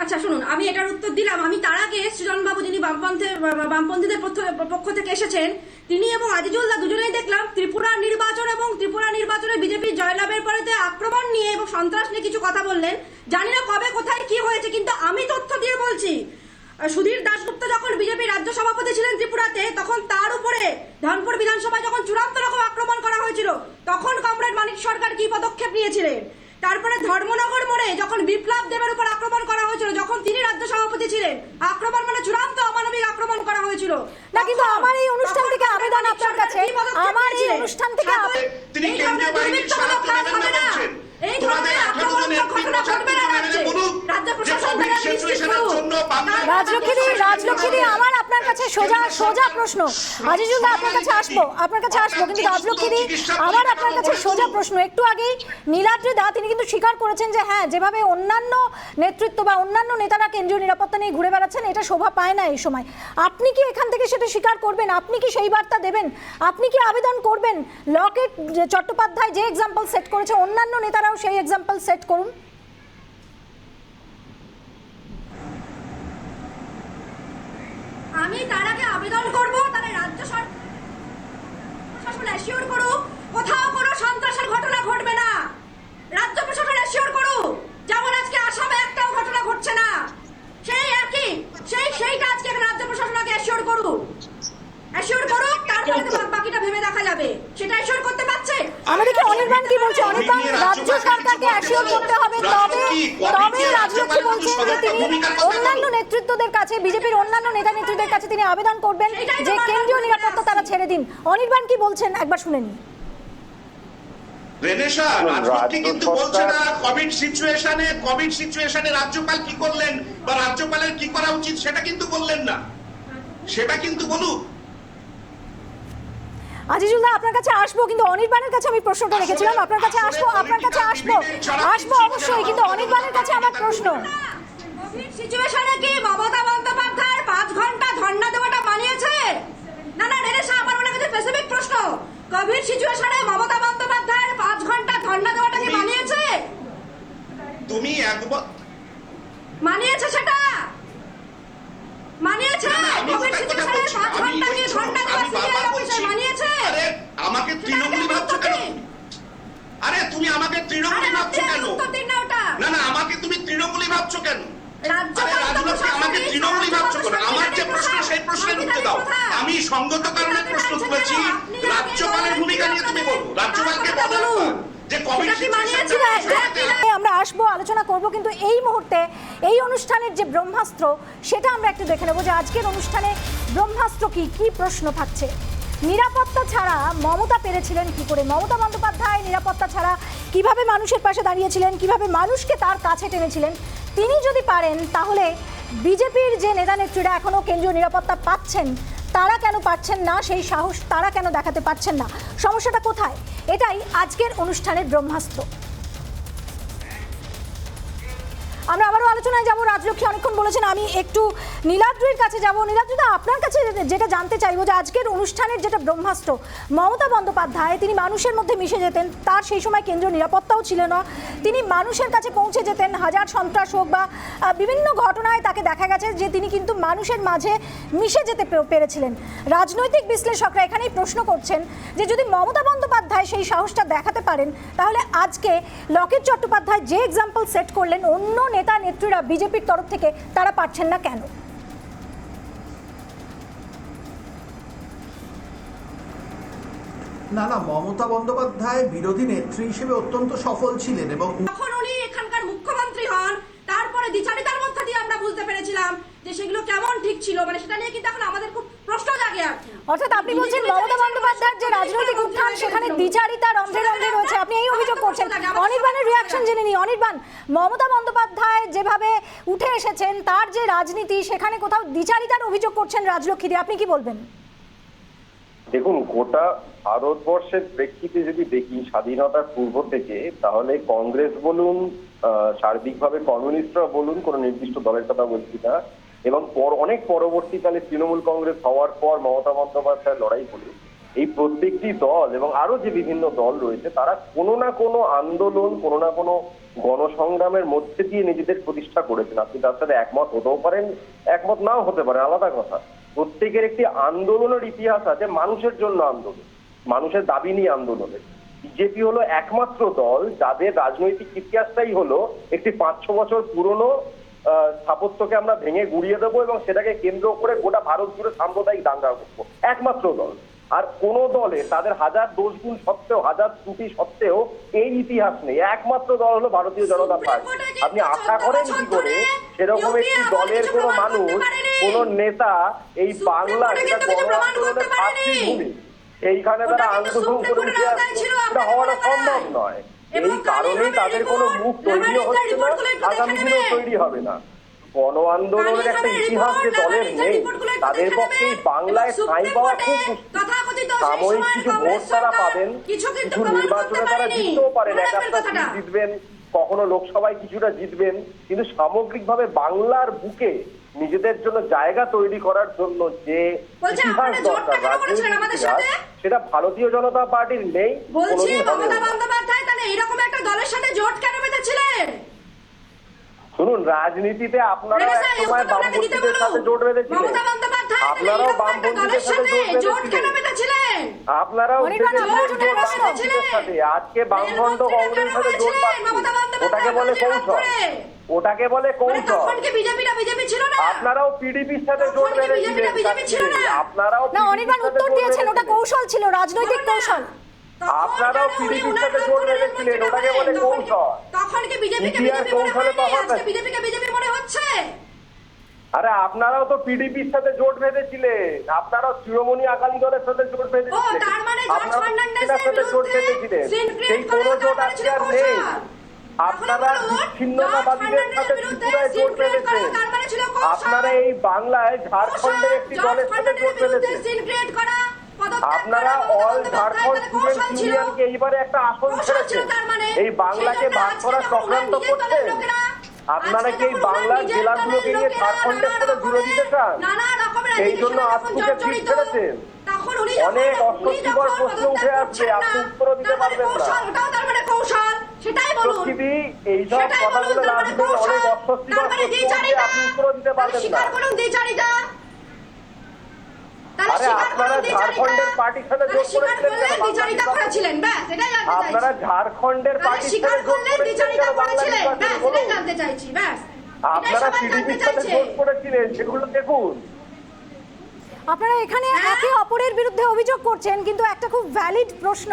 আচ্ছা শুনুন, আমি এটার উত্তর দিলাম। আমি তার আগে সৃজনবাবু, যিনি বামপন্থীদের পক্ষ থেকে এসেছেন, তিনি এবং আজিজুল্লাহ দুজনেই দেখলাম ত্রিপুরা নির্বাচন এবং ত্রিপুরা নির্বাচনে বিজেপি জয়লাভের পরেতে আক্রমণ নিয়ে এবং সন্ত্রাস নিয়ে কিছু কথা বললেন। জানি না কবে কোথায় কি হয়েছে, কিন্তু আমি তথ্য দিয়ে বলছি, সুধীর দাশগুপ্ত যখন বিজেপি রাজ্য সভাপতি ছিলেন ত্রিপুরাতে, তখন তার উপরে ধনপুর বিধানসভায় যখন চূড়ান্ত রকম আক্রমণ করা হয়েছিল, তখন কমরেড মানিক সরকার কি পদক্ষেপ নিয়েছিলেন? তারপরে ধর্মনগর মোড়ে যখন বিপ্লব দেবের উপর আক্রমণ করা হয়েছিল, যখন তিনি রাজ্য সভাপতি ছিলেন, আক্রমণ মানে চূড়ান্ত অমানবিক আক্রমণ করা হয়েছিল। না, কিন্তু আমার এই অনুষ্ঠান থেকে আবেদন আপনার কাছে, আমার এই অনুষ্ঠান থেকে তিনি কেন্দ্রীয় বাহিনীর সাহায্য নেবেন না বলছেন। এই ধরনের আক্রমণাত্মক ঘটনা ঘটবে না রাজ্যে। রাজ্য প্রশাসন দ্বারা নিশ্চিত করুন। রাজলক্ষ্মী, আমার আপনার কাছে সোজা প্রশ্ন। আজিজুল্লাহ, আপনার কাছে আসবো, কিন্তু রাজলক্ষ্মী, আমার আপনার কাছে সোজা প্রশ্ন। একটু আগেই নীলাদ্রি দা তিনি কিন্তু স্বীকার করেছেন যে হ্যাঁ, যেভাবে অন্যান্য নেতৃত্ব বা অন্যান্য নেতারা কেন্দ্রীয় নিরাপত্তা নিয়ে ঘুরে বেড়াচ্ছেন, এটা শোভা পায় না এই সময়। আপনি কি এখান থেকে সেটা স্বীকার করবেন? আপনি কি সেই বার্তা দেবেন? আপনি কি আবেদন করবেন লকেট চট্টোপাধ্যায় যে এক্সাম্পল সেট করেছে, অন্যান্য নেতারাও সেই এক্সাম্পল সেট করুন? আমি তার আগে আবেদন করব, তাহলে রাজ্য সরকার প্রশাসন অ্যাসিওর করুক কোথাও কোনো সন্ত্রাসের ঘটনা ঘটবে না। রাজ্য প্রশাসন অ্যাসিওর করুক, যেমন আজকে আসামে একটাও ঘটনা ঘটছে না, সেইটা আজকে রাজ্য প্রশাসন আগে অ্যাসিওর করুক, তারপরে বাকিটা ভেবে দেখা যাবে। সেটা অ্যাসিওর করতে পারছে? আমাদেরকে অনির্বাণ কি বলছে? অনির্বাণ, রাজ্য সরকারকে অ্যাসিওর করতে হবে, তবে রাজলক্ষ্মী বলছেন যে তিনি অন্যান্য নেতৃত্বদের কাছে, বিজেপির অন্যান্য নেতা নেত্রীদের কাছে তিনি আবেদন করবেন যে কেন্দ্রীয় নিরাপত্তা তারা ছেড়ে দিন। অনির্বাণ কি বলছেন একবার শুনে নিন। রেনেসা, রাজলক্ষ্মী কিন্তু বলছে না কোভিড সিচুয়েশনে রাজ্যপাল কি করলেন বা রাজ্যপালের কি করা উচিত সেটা কিন্তু বললেন না, সেটা কিন্তু বলুক। আজিজুল্লাহ, আপনার কাছে আসবো, কিন্তু অনির্বাণের কাছে আমি প্রশ্নটা রেখেছিলাম। আপনার কাছে আসবো অবশ্যই, কিন্তু অনির্বাণের কাছে আমার প্রশ্ন, কোভিড সিচুয়েশনে কি মমতা বন্দ্যোপাধ্যায় 5 ঘন্টা ধর্ণা দেওয়াটা মানিয়েছে? না রেনেসা, আমার মনে কাছে স্পেসিফিক প্রশ্ন, কোভিড সিচুয়েশনে মমতা বন্দ্যোপাধ্যায় 5 ঘন্টা ধর্ণা দেওয়াটা কি মানিয়েছে? তুমি একবার মানিয়েছে, সেটা মানিয়েছে? কোভিড সিচুয়েশনে 5 ঘন্টা কি ধর্ণা দেওয়া সিনিয়র অফিসার মানিয়েছে? আরে আমাকে তৃণমূলী ভাবছো কেন? আরে তুমি আমাকে তৃণমূলী ভাবছো কেন? উত্তর দিন না ওটা। না আমাকে তুমি তৃণমূলী ভাবছো কেন? রাজলক্ষ্মী আমাকে তৃণমূলী ভাবছো কেন? আমার যে প্রশ্ন সেই প্রশ্নের উত্তর দাও। আমি সঙ্গত কারণে প্রশ্ন তুলেছি, রাজ্যপালের ভূমিকা নিয়ে তুমি বলো। রাজ্যপালকে বলো যে আমরা আসবো, আলোচনা করব, কিন্তু এই মুহূর্তে এই অনুষ্ঠানের যে ব্রহ্মাস্ত্র সেটা আমরা একটু দেখে নেবো যে আজকের অনুষ্ঠানে ব্রহ্মাস্ত্র কি প্রশ্ন থাকছে। নিরাপত্তা ছাড়া মমতা পেরেছিলেন কি করে? মমতা বন্দ্যোপাধ্যায় নিরাপত্তা ছাড়া কিভাবে মানুষের পাশে দাঁড়িয়েছিলেন, কিভাবে মানুষকে তার কাছে টেনেছিলেন? তিনি যদি পারেন তাহলে বিজেপির যে নেতা নেত্রীরা এখনো কেন্দ্রীয় নিরাপত্তা পাচ্ছেন তারা কেন পাচ্ছেন না? সেই সাহস তারা কেন দেখাতে পারছেন না? সমস্যাটা কোথায়? এটাই আজকের অনুষ্ঠানের ব্রহ্মাস্ত্র। আমরা আবারও আলোচনায় যাব। রাজলক্ষ্মী অনেকক্ষণ বলেছেন, আমি একটু নীলাদ্রির কাছে যাব। নীলাদ্রিদা, আপনার কাছে যেটা জানতে চাইবো যে আজকের অনুষ্ঠানের যেটা ব্রহ্মাস্ত্র, মমতা বন্দ্যোপাধ্যায় তিনি মানুষের মধ্যে মিশে যেতেন, তার সেই সময় কেন্দ্রীয় নিরাপত্তাও ছিল না, তিনি মানুষের কাছে পৌঁছে যেতেন, হাজার সন্ত্রাস হোক বা বিভিন্ন ঘটনায় তাকে দেখা গেছে যে তিনি কিন্তু মানুষের মাঝে মিশে যেতে পেরেছিলেন। রাজনৈতিক বিশ্লেষকরা এখানেই প্রশ্ন করছেন যে যদি মমতা বন্দ্যোপাধ্যায় সেই সাহসটা দেখাতে পারেন তাহলে আজকে লকেট চট্টোপাধ্যায় যে এক্সাম্পল সেট করলেন অন্য নেতা নেত্রীরা বিজেপির তরফ থেকে তারা পারছেন না কেন? না, মমতা বন্দ্যোপাধ্যায় বিরোধী নেত্রী হিসেবে অত্যন্ত সফল ছিলেন এবং যখন উনি এখানকার মুখ্যমন্ত্রী হন তারপরে দ্বিচারিতার মধ্যে দিয়ে আমরা বুঝতে পেরেছিলাম যে সেগুলো কেমন ঠিক ছিল, মানে সেটা নিয়ে কিন্তু এখন আমাদের খুব প্রশ্ন জাগে আর কি। অর্থাৎ আপনি বলছেন মমতা বন্দ্যোপাধ্যায়ের যে রাজনৈতিক উত্থান সেখানে দ্বিচারিতা রন্ধ্রে রন্ধ্রে রয়েছে, আপনি এই অভিযোগ করছেন। অনির্বাণের রিয়াকশন জেনে নিই। অনির্বাণ, মমতা বন্দ্যোপাধ্যায় যেভাবে উঠে এসেছেন তার যে রাজনীতি সেখানে কোথাও দ্বিচারিতার অভিযোগ করছেন রাজলক্ষ্মী দিয়ে, আপনি কি বলবেন? দেখুন, গোটা ভারতবর্ষের প্রেক্ষিতে যদি দেখি স্বাধীনতার পূর্ব থেকে, তাহলে কংগ্রেস বলুন, সার্বিকভাবে কমিউনিস্টরা বলুন, কোনো নির্দিষ্ট দলের কথা বলছি না, এবং অনেক পরবর্তীকালে তৃণমূল কংগ্রেস হওয়ার পর মমতা বন্দ্যোপাধ্যায়ের লড়াই বলুন, এই প্রত্যেকটি দল এবং আরো যে বিভিন্ন দল রয়েছে তারা কোনো না কোনো আন্দোলন, কোনো না কোনো গণসংগ্রামের মধ্যে দিয়ে নিজেদের প্রতিষ্ঠা করেছেন। আপনি তার সাথে একমত হতেও পারেন, একমত নাও হতে পারেন, আলাদা কথা। প্রত্যেকের একটি আন্দোলনের ইতিহাস আছে, মানুষের জন্য আন্দোলন, মানুষের দাবি নিয়ে আন্দোলনের। বিজেপি হলো একমাত্র দল যাদের রাজনৈতিক ইতিহাসটাই হলো একটি 5-6 বছর পুরনো স্থাপত্যকে আমরা ভেঙে গুড়িয়ে দেবো এবং সেটাকে কেন্দ্র করে গোটা ভারত জুড়ে সাম্প্রদায়িক দাঙ্গা করবো, একমাত্র দল। আর কোন দলে তাদের হাজার দোষগুণ সত্ত্বেও, হাজার ত্রুটি সত্ত্বেও এই ইতিহাস নেই। একমাত্র দল হলো ভারতীয় জনতা পার্টি। আপনি আশা করেন কি করে সেরকম একটি দলের কোনো মানুষ, কোন নেতা এই বাংলা যেটা গণ আন্দোলনের মাতৃভূমি এইখানে তারা আন্দোলন করে উঠে আসছে, এটা হওয়াটা সম্ভব নয়। এই কারণেই তাদের কোনো মুখ তৈরিও হচ্ছে না, আগামী দিনেও তৈরি হবে না। গণ আন্দোলনের একটা ইতিহাস যে দলের নেই, তাদের পক্ষে বাংলায় ঠাঁই পাওয়া খুব মুশকিল। সাময়িক কিছু ভোট তারা পাবেন, কিছু নির্বাচনে তারা জিততেও পারেন, একটা সিট জিতবেন, কখনো লোকসভায় কিছুটা জিতবেন, কিন্তু সামগ্রিকভাবে বাংলার বুকে নিজেদের জন্য জায়গা তৈরি করার জন্য যে ইতিহাস দরকার রাজনৈতিক ইতিহাস, সেটা ভারতীয় জনতা পার্টির নেই। শুনুন, রাজনীতিতে আপনারা একসময় বামপন্থীদের সাথে জোট বেঁধেছিলেন, আপনারাও বামপন্থীদের সাথে জোট বেঁধেছিলেন, আপনারাও বামপন্থীদের সাথে। আজকে বামফ্রন্ট কংগ্রেসের সাথে জোট পাচ্ছেন, ওটাকে বলে কৌশল, ওটাকে বলে কৌশল। আপনারাও পিডিপির সাথে জোট বেঁধেছিলেন, আপনারাও উত্তর দিয়েছেন ওটা কৌশল ছিল, রাজনৈতিক কৌশল। আপনারাও পিডিপির সাথে জোট বেঁধেছিলেন, ওটাকে বলে কৌশল। কৌশলে আরে আপনারাও তো পিডিপির সাথে জোট বেঁধেছিলেন, আপনারাও শিরোমণি আকালি দলের সাথে জোট বেঁধেছিলেন, আপনারা সাথে জোট বেঁধেছিলেন। সেই কোনো জোট আজকে আর নেই। আপনারা বিচ্ছিন্নতাবাদীদের সাথে ত্রিপুরায় জোট বেঁধেছেন, আপনারা এই বাংলায় ঝাড়খণ্ডের একটি দলের সাথে জোট বেঁধেছেন, আপনারা অল ঝাড়খণ্ড স্টুডেন্ট ইউনিয়নকে এইবারে একটা আসন ছেড়েছেন, এই বাংলাকে ভাগ করার চক্রান্ত করছেন। আপনারা কি এই বাংলার জেলাগুলোকে নিয়ে ঝাড়খণ্ডের সাথে জুড়ে দিতে চান? সেই জন্য আজকে সিট ছেড়েছেন। অনেক অস্বস্তিকর প্রশ্ন উঠে আসছে, আপনি উত্তর দিতে পারবেন না। পৃথিবী এইসব কথাগুলো আসবে, অনেক অস্বস্তিকর প্রশ্ন উঠে আপনি উত্তর দিতে পারবেন না। আরে আপনারা ঝাড়খণ্ডের পার্টির সাথে জোট করেছিলেন কেন? আপনারা ঝাড়খণ্ডের পার্টির সাথে জোট করেছিলেন কেন? আপনারা সবাই জানতে টিডিপির সাথে চাইছে। জোট করেছিলেন, সেগুলো দেখুন। আপনারা এখানে একে অপরের বিরুদ্ধে অভিযোগ করছেন, কিন্তু একটা খুব ভ্যালিড প্রশ্ন,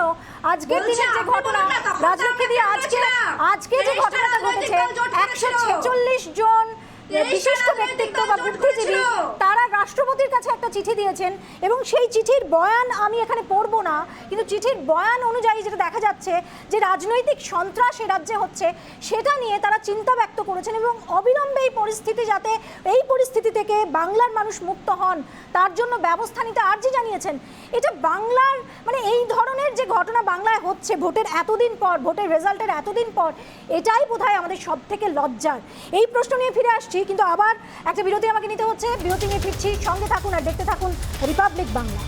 আজকের বলছি, দিনের যে আপনি ঘটনা বলুন না, তখন তো রাজলক্ষ্মী দি, আমরা আজকে বলেছিলাম। আজকে যে 23টা ঘটনাটা রাজনৈতিক ঘটেছে, দল জোট করেছিল। 146 জন 23টা বিশিষ্ট রাজনৈতিক ব্যক্তিত্ব দল বা জোট বুদ্ধিজীবী করেছিল। তারা রাষ্ট্রপতির কাছে একটা চিঠি দিয়েছেন, এবং সেই চিঠির বয়ান আমি এখানে পড়বো না, কিন্তু চিঠির বয়ান অনুযায়ী যেটা দেখা যাচ্ছে যে রাজনৈতিক সন্ত্রাস এ রাজ্যে হচ্ছে, সেটা নিয়ে তারা চিন্তা ব্যক্ত করেছেন, এবং অবিলম্বে এই পরিস্থিতি যাতে এই পরিস্থিতি থেকে বাংলার মানুষ মুক্ত হন তার জন্য ব্যবস্থা নিতে আর্জি জানিয়েছেন। এটা বাংলার মানে এই ধরনের যে ঘটনা বাংলায় হচ্ছে ভোটের এতদিন পর, ভোটের রেজাল্টের এতদিন পর, এটাই বোধহয় আমাদের সব থেকে লজ্জার। এই প্রশ্ন নিয়ে ফিরে আসছি, কিন্তু আবার একটা বিরতি আমাকে নিতে হচ্ছে, বিরতি নিয়ে ফিরছি, সঙ্গে থাকুন আর দেখতে থাকুন রিপাবলিক বাংলা।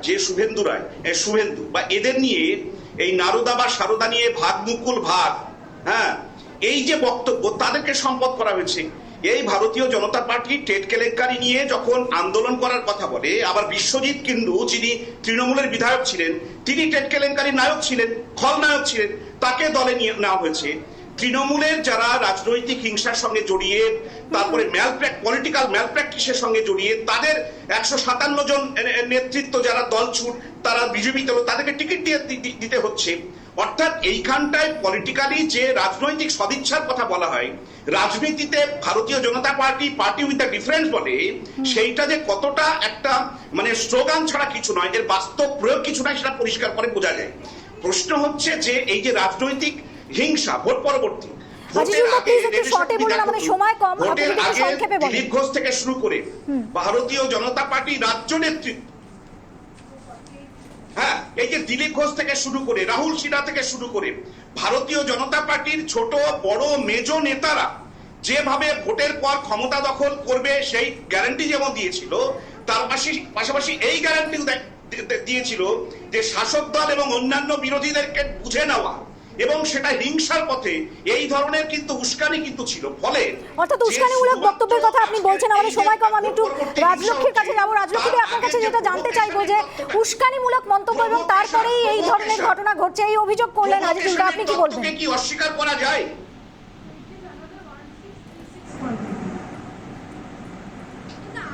যে শুভেন্দু রায়, শুভেন্দু বা এদের নিয়ে এই নারদা বা সারদা নিয়ে ভাগ মুকুল ভাগ, হ্যাঁ, এই যে বক্তব্য তাদেরকে সম্পদ করা হয়েছে। এই ভারতীয় জনতা পার্টি টেট কেলেঙ্কারি নিয়ে যখন আন্দোলন করার কথা বলে, আবার বিশ্বজিৎ কিন্তু যিনি তৃণমূলের বিধায়ক ছিলেন, তিনি টেট কেলেঙ্কারির নায়ক ছিলেন, খলনায়ক ছিলেন, তাকে দলে নিয়ে নেওয়া হয়েছে। তৃণমূলের যারা রাজনৈতিক হিংসার সঙ্গে জড়িয়ে, তারপরে পলিটিক্যাল ম্যালপ্র্যাকটিসের সঙ্গে জড়িয়ে, তাদের 157 জন নেতৃত্ব যারা দলছুট, তারা বিজেপি দল, তাদেরকে টিকিট দিতে হচ্ছে। অর্থাৎ এইখানটায় পলিটিক্যালি যে রাজনৈতিক সদিচ্ছার কথা বলা হয়, রাজনীতিতে ভারতীয় জনতা পার্টি উইথ দ্য ডিফারেন্স বলে, সেইটা যে কতটা একটা মানে স্লোগান ছাড়া কিছু নয়, এর বাস্তব প্রয়োগ কিছু নয়, সেটা পরিষ্কার করে বোঝা যায়। প্রশ্ন হচ্ছে যে এই যে রাজনৈতিক হিংসা ভোট পরবর্তী, দিলীপ ঘোষ থেকে শুরু করে ভারতীয় জনতা পার্টি রাজ্য নেতৃত্ব, হ্যাঁ, এই যে দিলীপ ঘোষ থেকে শুরু করে, রাহুল সিনহা থেকে শুরু করে ভারতীয় জনতা পার্টির ছোট বড় মেজো নেতারা যেভাবে ভোটের পর ক্ষমতা দখল করবে সেই গ্যারান্টি যেমন দিয়েছিল, তার পাশাপাশি এই গ্যারান্টিও দিয়েছিল যে শাসক দল এবং অন্যান্য বিরোধীদেরকে বুঝে নেওয়া, এবং সেটা হিংসার পথে এই ধরনের কিন্তু উস্কানি কিন্তু ছিল। ফলে অর্থাৎ উস্কানিমূলক বক্তব্যের কথা আপনি বলছেন, আমাদের সময় কম, আমি একটু রাজলক্ষ্মীর কাছে যাবো। রাজলক্ষ্মী, আপনার কাছে যেটা জানতে চাইবো যে উস্কানিমূলক মন্তব্য এবং তারপরেই এই ধরনের ঘটনা ঘটছে, এই অভিযোগ করলেন আজিজুল, আপনি কি বলবেন? কি অস্বীকার করা যায়?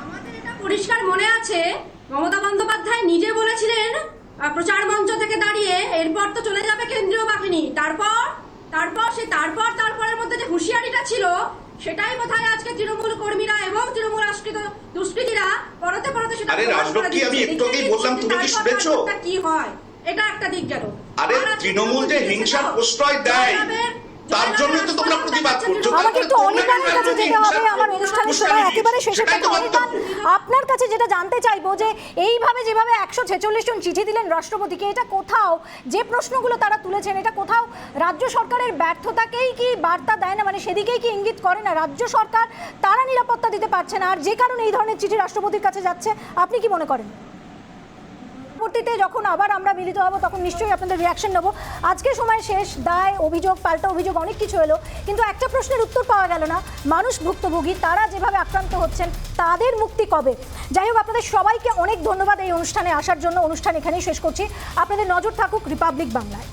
আমাদের এটা পরিষ্কার মনে আছে, মমতা বন্দ্যোপাধ্যায় নিজে বলেছিলেন প্রচার মঞ্চ থেকে দাঁড়িয়ে, এরপর তো চলে যাবে কেন্দ্রীয় বাহিনী, তারপরের মধ্যে যে হুঁশিয়ারিটা ছিল, সেটাই বোধহয় আজকে তৃণমূল কর্মীরা এবং তৃণমূল আশ্রিত দুষ্কৃতীরা পরতে সেটা আমি একটু আগেই বললাম, তুমি কি শুনেছো কি হয়, এটা একটা দিক গেল। আরে তৃণমূল যে হিংসার প্রশ্রয় দেয়, তার জন্য তো তোমরা প্রতিবাদ করছো। আমাকে একটু অনির্বাণের কাছে যেতে হবে, আমার অনুষ্ঠানের সময় একেবারে শেষের দিকে। অনির্বাণ, আপনার কাছে যেটা জানতে চাইবো যে এইভাবে যেভাবে 146 জন চিঠি দিলেন রাষ্ট্রপতিকে, এটা কোথাও যে প্রশ্নগুলো তারা তুলেছেন, এটা কোথাও রাজ্য সরকারের ব্যর্থতাকেই কি বার্তা দেয় না, মানে সেদিকেই কি ইঙ্গিত করে না? রাজ্য সরকার তারা নিরাপত্তা দিতে পারছে না, আর যে কারণে এই ধরনের চিঠি রাষ্ট্রপতির কাছে যাচ্ছে, আপনি কি মনে করেন? পরবর্তীতে যখন আবার আমরা মিলিত হব তখন নিশ্চয়ই আপনাদের রিয়াকশন নেব। আজকে সময় শেষ, দায় অভিযোগ পাল্টা অভিযোগ অনেক কিছু এলো, কিন্তু একটা প্রশ্নের উত্তর পাওয়া গেল না, মানুষ ভুক্তভোগী তারা যেভাবে আক্রান্ত হচ্ছেন তাদের মুক্তি কবে? যাই হোক, আপনাদের সবাইকে অনেক ধন্যবাদ এই অনুষ্ঠানে আসার জন্য। অনুষ্ঠান এখানেই শেষ করছি। আপনাদের নজর থাকুক রিপাবলিক বাংলায়।